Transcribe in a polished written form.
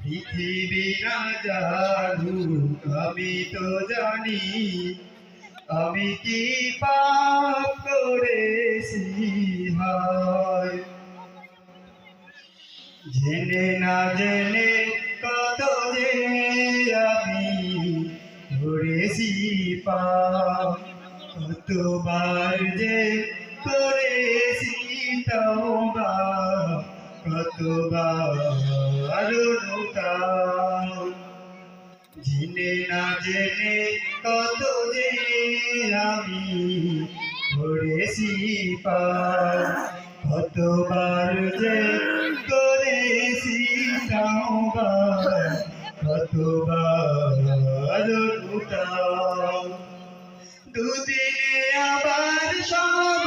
পৃথিবী না জানুক আমি তো জানি আমি কি পাপ করেছি হায়। জেনে না জেনে কত যে আমি করেছি পাপ, কতবার যে করেছি তওবা, কতবার অনুতাপ। জেনে না জেনে কত যে আমি করেছি পাপ, কতবার যে করেছি তওবা, কতবার অনুতাপ। দুদিনে আবার সব